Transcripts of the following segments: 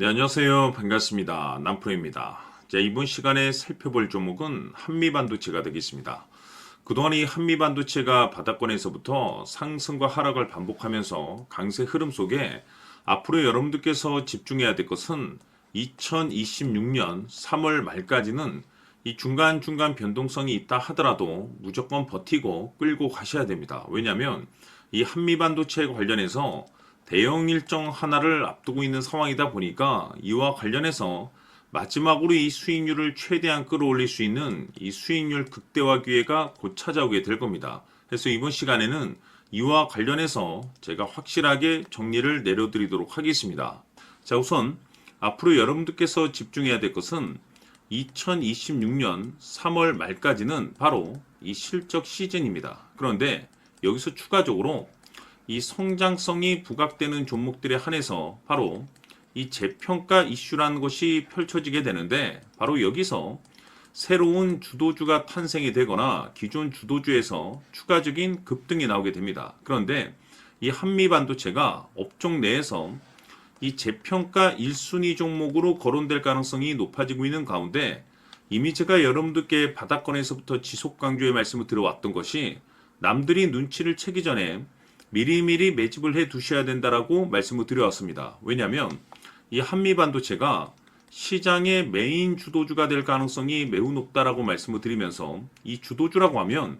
네, 안녕하세요. 반갑습니다. 남프로입니다. 자, 이번 시간에 살펴볼 종목은 한미반도체가 되겠습니다. 그동안 이 한미반도체가 바닥권에서부터 상승과 하락을 반복하면서 강세 흐름 속에 앞으로 여러분들께서 집중해야 될 것은 2026년 3월 말까지는 이 중간중간 변동성이 있다 하더라도 무조건 버티고 끌고 가셔야 됩니다. 왜냐하면 이 한미반도체 관련해서 대형 일정 하나를 앞두고 있는 상황이다 보니까 이와 관련해서 마지막으로 이 수익률을 최대한 끌어올릴 수 있는 이 수익률 극대화 기회가 곧 찾아오게 될 겁니다. 그래서 이번 시간에는 이와 관련해서 제가 확실하게 정리를 내려드리도록 하겠습니다. 자, 우선 앞으로 여러분들께서 집중해야 될 것은 2026년 3월 말까지는 바로 이 실적 시즌입니다. 그런데 여기서 추가적으로 이 성장성이 부각되는 종목들에 한해서 바로 이 재평가 이슈라는 것이 펼쳐지게 되는데, 바로 여기서 새로운 주도주가 탄생이 되거나 기존 주도주에서 추가적인 급등이 나오게 됩니다. 그런데 이 한미반도체가 업종 내에서 이 재평가 1순위 종목으로 거론될 가능성이 높아지고 있는 가운데, 이미 제가 여러분들께 바닥권에서부터 지속 강조의 말씀을 드려왔던 것이, 남들이 눈치를 채기 전에 미리미리 매집을 해 두셔야 된다라고 말씀을 드려왔습니다. 왜냐하면 이 한미반도체가 시장의 메인 주도주가 될 가능성이 매우 높다라고 말씀을 드리면서, 이 주도주라고 하면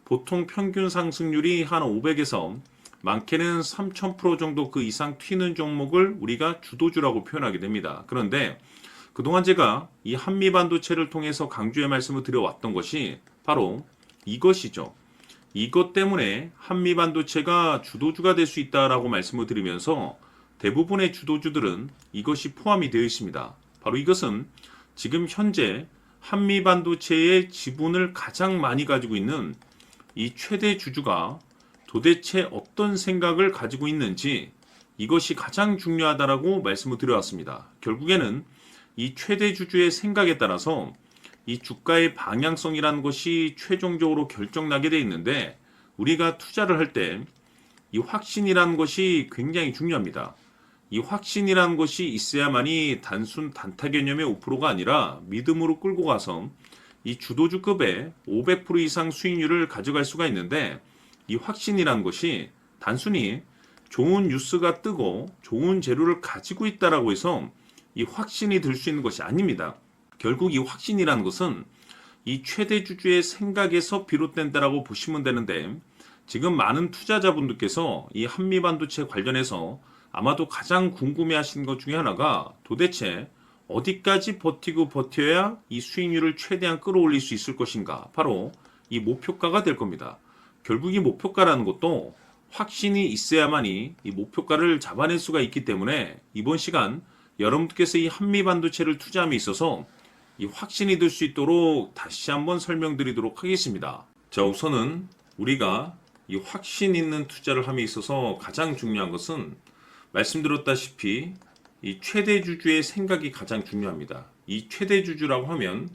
보통 평균 상승률이 한 500에서 많게는 3000% 정도 그 이상 튀는 종목을 우리가 주도주라고 표현하게 됩니다. 그런데 그동안 제가 이 한미반도체를 통해서 강조의 말씀을 드려왔던 것이 바로 이것이죠. 이것 때문에 한미반도체가 주도주가 될 수 있다라고 말씀을 드리면서 대부분의 주도주들은 이것이 포함이 되어 있습니다. 바로 이것은 지금 현재 한미반도체의 지분을 가장 많이 가지고 있는 이 최대 주주가 도대체 어떤 생각을 가지고 있는지, 이것이 가장 중요하다라고 말씀을 드려왔습니다. 결국에는 이 최대 주주의 생각에 따라서 이 주가의 방향성이라는 것이 최종적으로 결정나게 돼 있는데, 우리가 투자를 할 때 이 확신이라는 것이 굉장히 중요합니다. 이 확신이라는 것이 있어야만이 단순 단타 개념의 5%가 아니라 믿음으로 끌고 가서 이 주도주급의 500% 이상 수익률을 가져갈 수가 있는데, 이 확신이라는 것이 단순히 좋은 뉴스가 뜨고 좋은 재료를 가지고 있다라고 해서 이 확신이 들 수 있는 것이 아닙니다. 결국 이 확신이라는 것은 이 최대 주주의 생각에서 비롯된다라고 보시면 되는데, 지금 많은 투자자분들께서 이 한미반도체 관련해서 아마도 가장 궁금해하시는 것 중에 하나가, 도대체 어디까지 버티고 버텨야 이 수익률을 최대한 끌어올릴 수 있을 것인가, 바로 이 목표가가 될 겁니다. 결국 이 목표가라는 것도 확신이 있어야만이 이 목표가를 잡아낼 수가 있기 때문에, 이번 시간 여러분들께서 이 한미반도체를 투자함에 있어서 이 확신이 들 수 있도록 다시 한번 설명드리도록 하겠습니다. 자, 우선은 우리가 이 확신 있는 투자를 함에 있어서 가장 중요한 것은, 말씀드렸다시피 이 최대 주주의 생각이 가장 중요합니다. 이 최대 주주라고 하면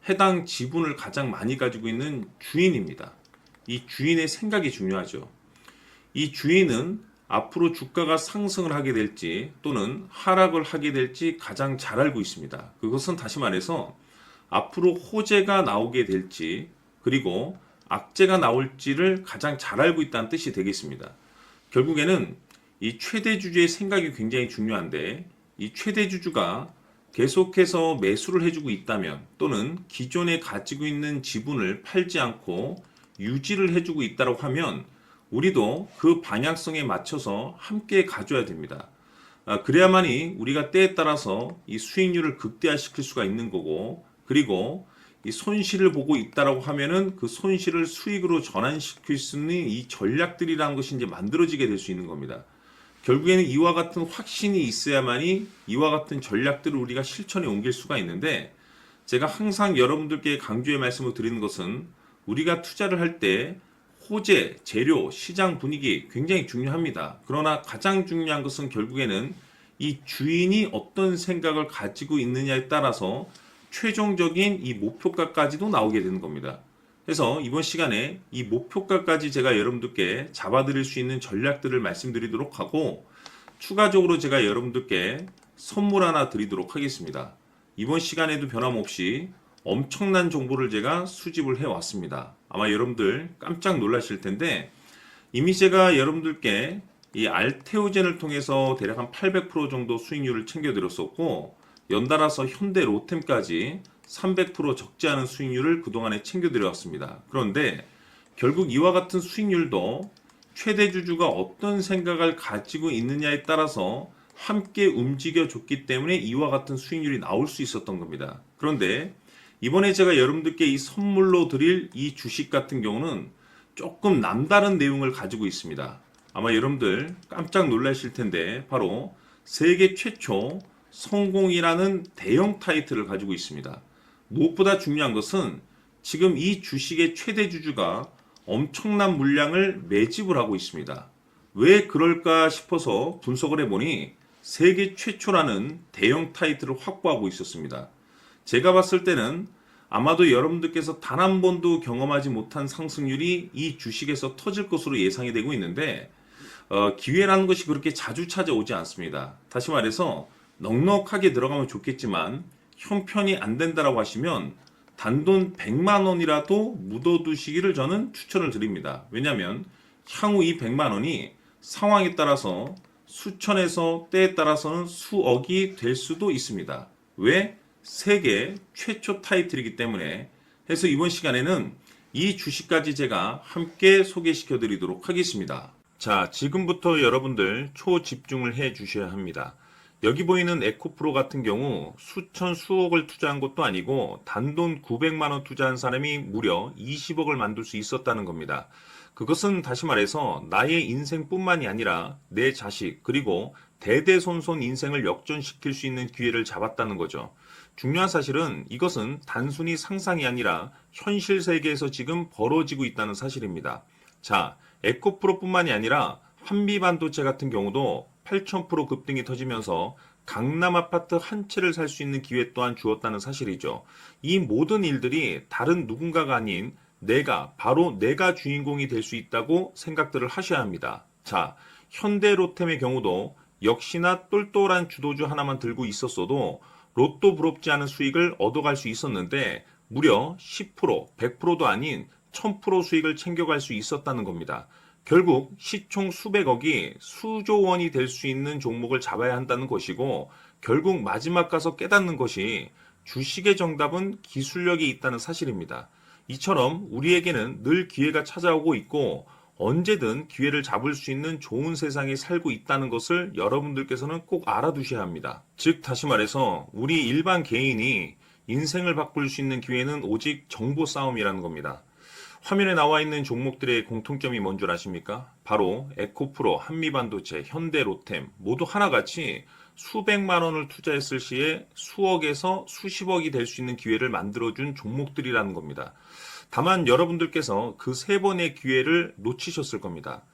해당 지분을 가장 많이 가지고 있는 주인입니다. 이 주인의 생각이 중요하죠. 이 주인은 앞으로 주가가 상승을 하게 될지 또는 하락을 하게 될지 가장 잘 알고 있습니다. 그것은 다시 말해서 앞으로 호재가 나오게 될지 그리고 악재가 나올지를 가장 잘 알고 있다는 뜻이 되겠습니다. 결국에는 이 최대 주주의 생각이 굉장히 중요한데, 이 최대 주주가 계속해서 매수를 해주고 있다면 또는 기존에 가지고 있는 지분을 팔지 않고 유지를 해주고 있다고 하면 우리도 그 방향성에 맞춰서 함께 가져야 됩니다. 그래야만이 우리가 때에 따라서 이 수익률을 극대화시킬 수가 있는 거고, 그리고 이 손실을 보고 있다라고 하면은 그 손실을 수익으로 전환시킬 수 있는 이 전략들이라는 것이 이제 만들어지게 될 수 있는 겁니다. 결국에는 이와 같은 확신이 있어야만이 이와 같은 전략들을 우리가 실천에 옮길 수가 있는데, 제가 항상 여러분들께 강조의 말씀을 드리는 것은, 우리가 투자를 할 때 호재, 재료, 시장 분위기 굉장히 중요합니다. 그러나 가장 중요한 것은 결국에는 이 주인이 어떤 생각을 가지고 있느냐에 따라서 최종적인 이 목표가까지도 나오게 되는 겁니다. 그래서 이번 시간에 이 목표가까지 제가 여러분들께 잡아드릴 수 있는 전략들을 말씀드리도록 하고, 추가적으로 제가 여러분들께 선물 하나 드리도록 하겠습니다. 이번 시간에도 변함없이 엄청난 정보를 제가 수집을 해왔습니다. 아마 여러분들 깜짝 놀라실 텐데 이미 제가 여러분들께 이 알테오젠을 통해서 대략 한 800% 정도 수익률을 챙겨드렸었고 연달아서 현대 로템까지 300% 적지 않은 수익률을 그동안에 챙겨드려왔습니다. 그런데 결국 이와 같은 수익률도 최대 주주가 어떤 생각을 가지고 있느냐에 따라서 함께 움직여줬기 때문에 이와 같은 수익률이 나올 수 있었던 겁니다. 그런데 이번에 제가 여러분들께 이 선물로 드릴 이 주식 같은 경우는 조금 남다른 내용을 가지고 있습니다. 아마 여러분들 깜짝 놀라실 텐데 바로 세계 최초 성공이라는 대형 타이틀을 가지고 있습니다. 무엇보다 중요한 것은 지금 이 주식의 최대 주주가 엄청난 물량을 매집을 하고 있습니다. 왜 그럴까 싶어서 분석을 해보니 세계 최초라는 대형 타이틀을 확보하고 있었습니다. 제가 봤을 때는 아마도 여러분들께서 단 한 번도 경험하지 못한 상승률이 이 주식에서 터질 것으로 예상이 되고 있는데 기회라는 것이 그렇게 자주 찾아오지 않습니다. 다시 말해서 넉넉하게 들어가면 좋겠지만 형편이 안 된다라고 하시면 단돈 100만 원이라도 묻어두시기를 저는 추천을 드립니다. 왜냐하면 향후 이 100만 원이 상황에 따라서 수천에서 때에 따라서는 수억이 될 수도 있습니다. 왜? 세계 최초 타이틀이기 때문에. 해서 이번 시간에는 이 주식까지 제가 함께 소개시켜 드리도록 하겠습니다. 자, 지금부터 여러분들 초집중을 해 주셔야 합니다. 여기 보이는 에코프로 같은 경우 수천 수억을 투자한 것도 아니고 단돈 900만 원 투자한 사람이 무려 20억을 만들 수 있었다는 겁니다. 그것은 다시 말해서 나의 인생뿐만이 아니라 내 자식 그리고 대대손손 인생을 역전시킬 수 있는 기회를 잡았다는 거죠. 중요한 사실은 이것은 단순히 상상이 아니라 현실 세계에서 지금 벌어지고 있다는 사실입니다. 자, 에코프로뿐만이 아니라 한미반도체 같은 경우도 8,000% 급등이 터지면서 강남 아파트 한 채를 살 수 있는 기회 또한 주었다는 사실이죠. 이 모든 일들이 다른 누군가가 아닌 바로 내가 주인공이 될 수 있다고 생각들을 하셔야 합니다. 자, 현대로템의 경우도 역시나 똘똘한 주도주 하나만 들고 있었어도 로또 부럽지 않은 수익을 얻어갈 수 있었는데 무려 10%, 100%도 아닌 1000% 수익을 챙겨갈 수 있었다는 겁니다. 결국 시총 수백억이 수조 원이 될 수 있는 종목을 잡아야 한다는 것이고 결국 마지막 가서 깨닫는 것이 주식의 정답은 기술력이 있다는 사실입니다. 이처럼 우리에게는 늘 기회가 찾아오고 있고 언제든 기회를 잡을 수 있는 좋은 세상에 살고 있다는 것을 여러분들께서는 꼭 알아두셔야 합니다. 즉 다시 말해서 우리 일반 개인이 인생을 바꿀 수 있는 기회는 오직 정보 싸움이라는 겁니다. 화면에 나와 있는 종목들의 공통점이 뭔 줄 아십니까? 바로 에코프로, 한미반도체, 현대로템 모두 하나같이 수백만 원을 투자했을 시에 수억에서 수십억이 될 수 있는 기회를 만들어준 종목들이라는 겁니다. 다만 여러분들께서 그 세 번의 기회를 놓치셨을 겁니다.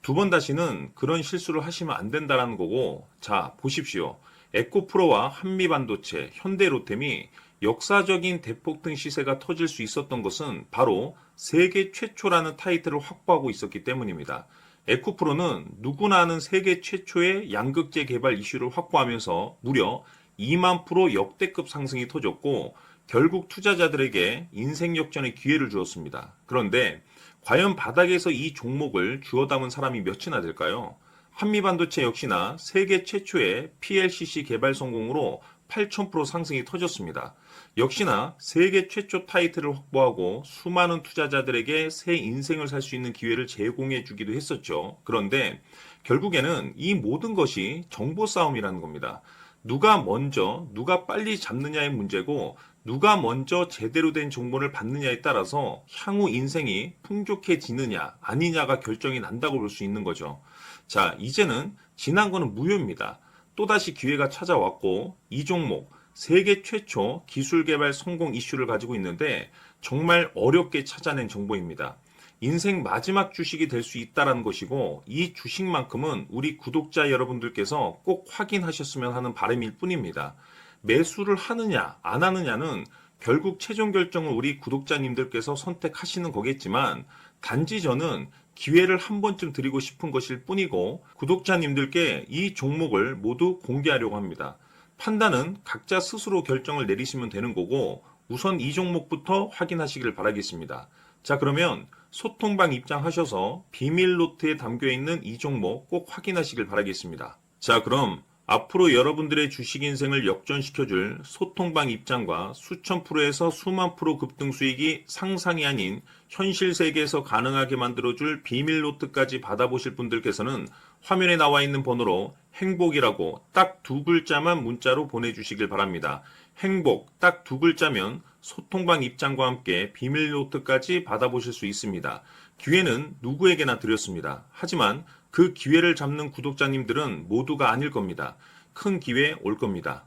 두 번 다시는 그런 실수를 하시면 안 된다는 거고, 자, 보십시오. 에코프로와 한미반도체, 현대로템이 역사적인 대폭등 시세가 터질 수 있었던 것은 바로 세계 최초라는 타이틀을 확보하고 있었기 때문입니다. 에코프로는 누구나 아는 세계 최초의 양극재 개발 이슈를 확보하면서 무려 2만 프로 역대급 상승이 터졌고 결국 투자자들에게 인생 역전의 기회를 주었습니다. 그런데 과연 바닥에서 이 종목을 주워 담은 사람이 몇이나 될까요? 한미반도체 역시나 세계 최초의 PLCC 개발 성공으로 8,000% 상승이 터졌습니다. 역시나 세계 최초 타이틀을 확보하고 수많은 투자자들에게 새 인생을 살 수 있는 기회를 제공해 주기도 했었죠. 그런데 결국에는 이 모든 것이 정보 싸움이라는 겁니다. 누가 먼저, 누가 빨리 잡느냐의 문제고 누가 먼저 제대로 된 정보를 받느냐에 따라서 향후 인생이 풍족해지느냐 아니냐가 결정이 난다고 볼 수 있는 거죠. 자, 이제는 지난 거는 무효입니다. 또다시 기회가 찾아왔고 이 종목 세계 최초 기술 개발 성공 이슈를 가지고 있는데 정말 어렵게 찾아낸 정보입니다. 인생 마지막 주식이 될 수 있다는 것이고 이 주식만큼은 우리 구독자 여러분들께서 꼭 확인하셨으면 하는 바람일 뿐입니다. 매수를 하느냐 안 하느냐는 결국 최종 결정을 우리 구독자님들께서 선택하시는 거겠지만 단지 저는 기회를 한 번쯤 드리고 싶은 것일 뿐이고 구독자님들께 이 종목을 모두 공개하려고 합니다. 판단은 각자 스스로 결정을 내리시면 되는 거고 우선 이 종목부터 확인하시길 바라겠습니다. 자, 그러면 소통방 입장하셔서 비밀 노트에 담겨 있는 이 종목 꼭 확인하시길 바라겠습니다. 자, 그럼 앞으로 여러분들의 주식 인생을 역전시켜줄 소통방 입장과 수천 프로에서 수만 프로 급등 수익이 상상이 아닌 현실 세계에서 가능하게 만들어줄 비밀 노트까지 받아보실 분들께서는 화면에 나와 있는 번호로 행복이라고 딱 두 글자만 문자로 보내주시길 바랍니다. 행복 딱 두 글자면 소통방 입장과 함께 비밀 노트까지 받아보실 수 있습니다. 기회는 누구에게나 드렸습니다. 하지만 그 기회를 잡는 구독자님들은 모두가 아닐 겁니다. 큰 기회 올 겁니다.